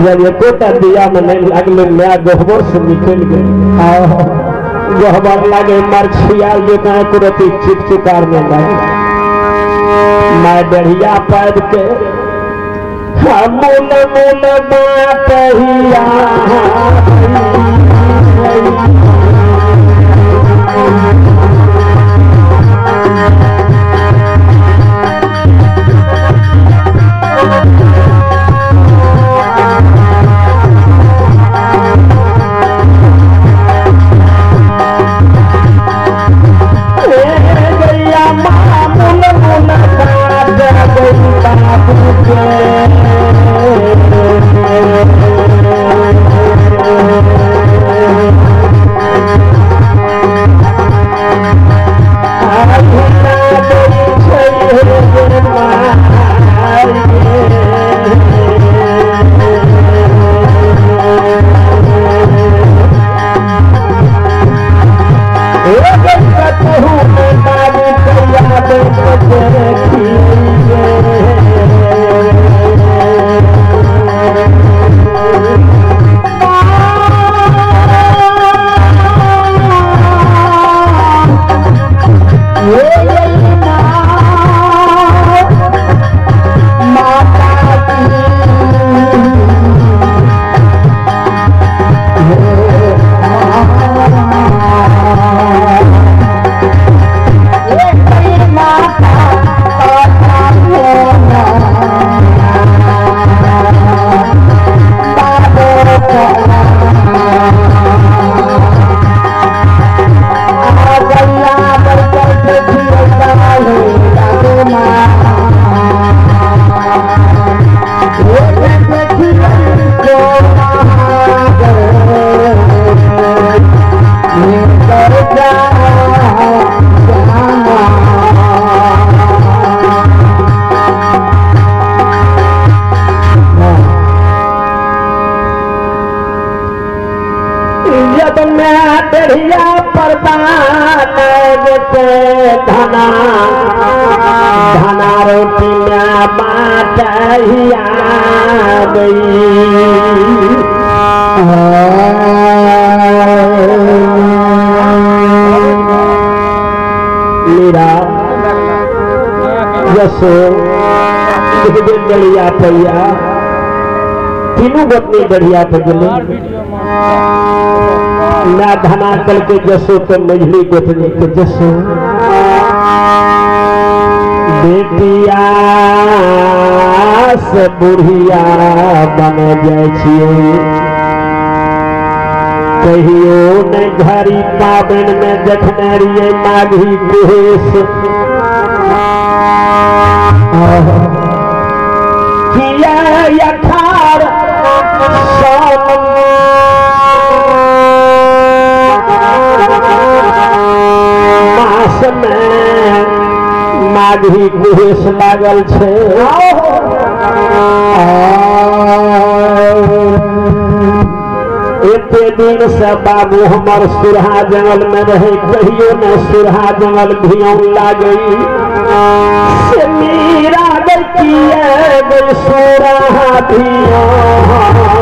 जब एको दिया में नहीं लगले नया गहबर से निकल गए गहबर लगे मर छियाल जो कहे तुरंत चिकचिकार में लगे मैं डरिया पैद के मूल मूल बाटहिया धना धना रोटी में बाटहिया गई मीरा जसो डलिया पैया तीनों बदनी बढ़िया पे गले ना धना कल के जसो के मझली गोतनी के जसो बेटिया से बुढ़िया बन जाए कहियो ने घड़ी पाबन में देखने रहिए माघी कुहेस किया यथार मास में माघी कुहेस लागल छे एते दिन से बाबू हमार सुरहा जंगल में रहे कहियो न सुरहा जंगल भियौन लागई से मीरा गई सुरहा भियौन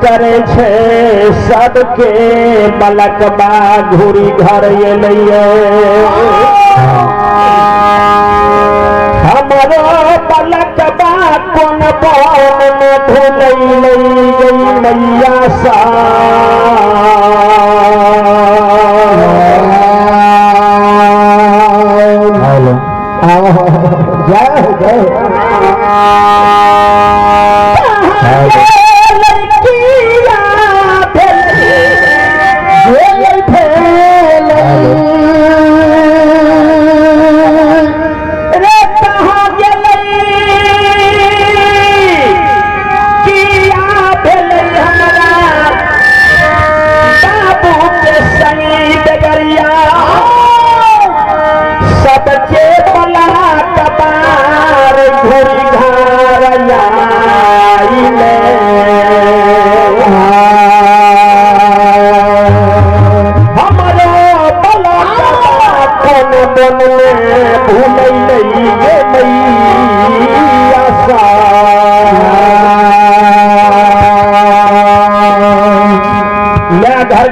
करे छे सबके बलकबा घूरी घर ये हमारो बलकबा कौन बन में धुलई गई मैया सा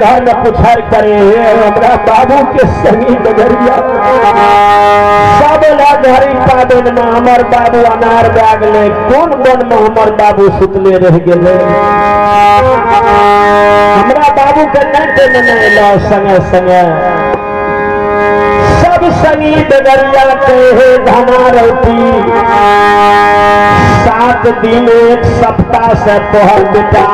घर में पुछार करे हमारा बाबू के संगी डगरिया सब घरी पाबन में हमार बाबू अनार बैगले कौन मन में हमार बाबू सुतले रह गए हमारा बाबू के नाते में नहीं संगे संगे सब संगी डगरिया के धमारती 7 दिन 1 सप्ताह से तोहर बेटा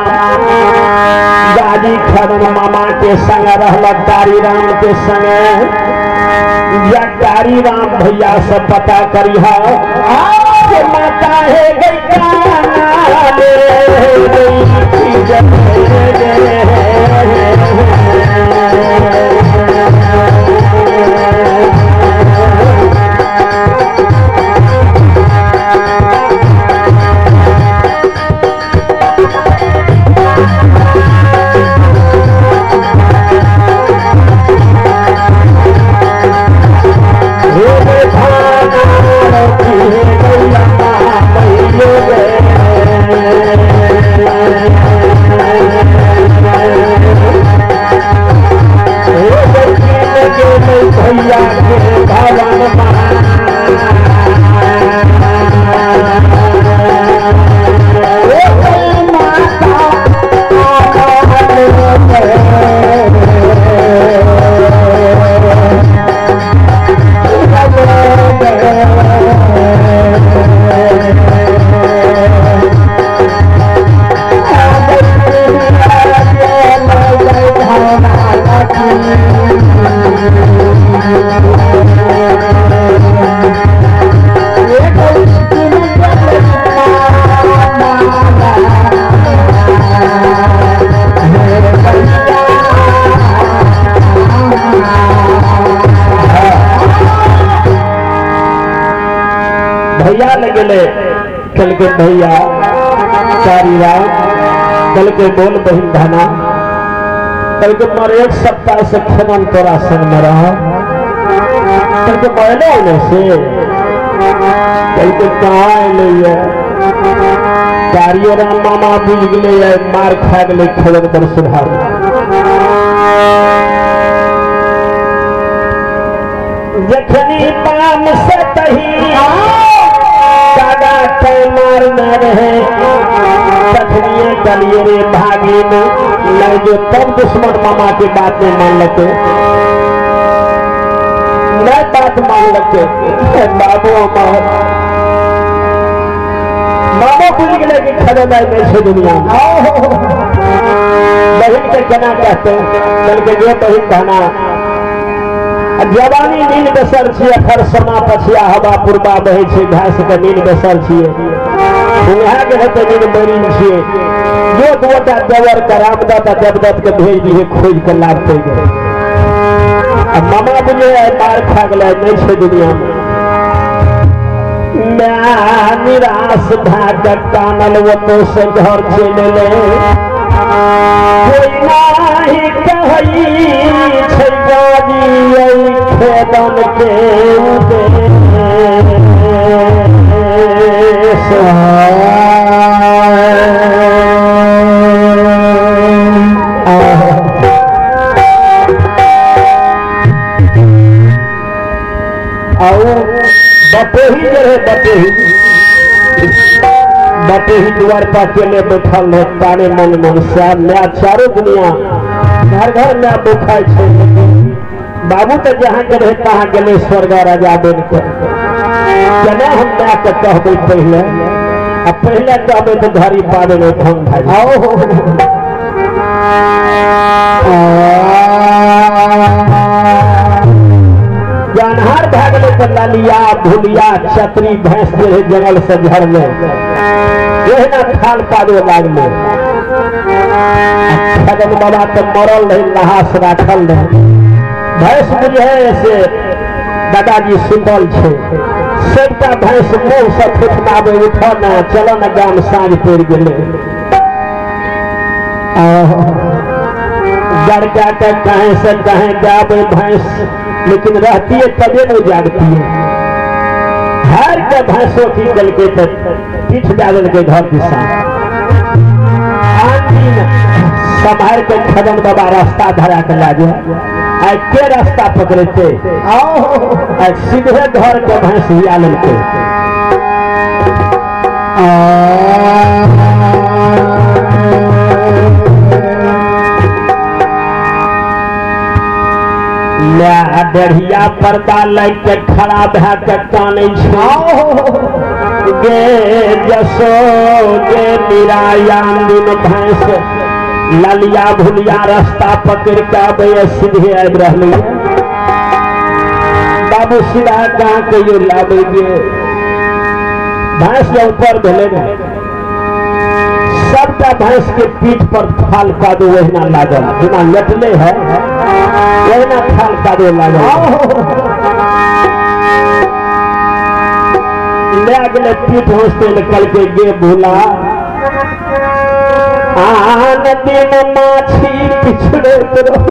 गाजी खरन मामा के संग रहलक कारी राम के संग या कारी राम भैया से पता करी है माता है भैया लगे कल के भैया कारी राम कल के बोल बहिन धना कल के मर एक सप्ताह से खेमन तोरा संग में रहा कल के पहले होने से कल के कहाँ अल कार्य राम मामा बुझ गए मार खा गए खेलन पर सुधार जखनी पाम से तही दादा के मार न रहे तखनिए गलिए रे भागी में नहीं जो तब दुश्मन मामा की बात नहीं मान लेते मैं बात मान लेते बाबू मामा बुझ गए कि खड़े नहीं से दुनिया बहन के केना कहते चल के जो बहन कहना जवानी नील बेसर छिए फर समा पछिया हवा पूर्वा बहे छे घास के नील बेसर छिए उहाँ के हेते नील मरीन छिए जो दुटा देवर का रामदत्त देवदत्त के भेज दिए खोज के लाभ पे गए अब मामा बुझे मार खा गए नहीं छे दुनिया में मैं निराश भाग कानल वो तो से घर चले ले कोई नाही कहई छे गाजी खेदन के बटेही जो है बटेही द्वार पर अकेले बैठल है तारे मन मन श्याम नया चारों दुनिया घर घर में बुखाई छे बाबू तो जहाँ के रहे तहाँ गले स्वर्ग राजा बन के केना हम नया के कहबे पहले अब पहले कहबे तो धरी पावे नो भंग भाई जानहार भागले तो लालिया भूलिया छतरी भैंस जो है जंगल से झड़ने ना खाल पावे लागले खगन बाबा तो मरल रहे नहास राखल रहे भैंस बुझे ऐसे दादाजी सुतल छे सबटा भैंस मुँह से फुटनावे उठ न चल न गाम साँझ पड़ गए गड़का के कहें से कहें जावे भैंस लेकिन रहती है तबे नहीं जागती है हर के भैंसों की गल के पीठ डाल के घर दिशा संभाल के खगन बाबा रास्ता धरा के लागे के रास्ता पकड़ते सीधे घर के भैंस हिया लेते डेढ़िया पर्दा लग के खड़ा भै के काने गे जसो गे निरायान दिन भैंस ललिया भुलिया रास्ता पकड़ के आबे सीधे आबि रहले बाबू सीधा कहाँ के ये लाबे भैंस जब ऊपर भेले सबटा भैंस के पीठ पर थाल कादो वहीना लागल बिना लटले है वहीना थाल कादो लागल ले गए पीठ होते निकल के गे भूला आन दिन माछी पिछड़े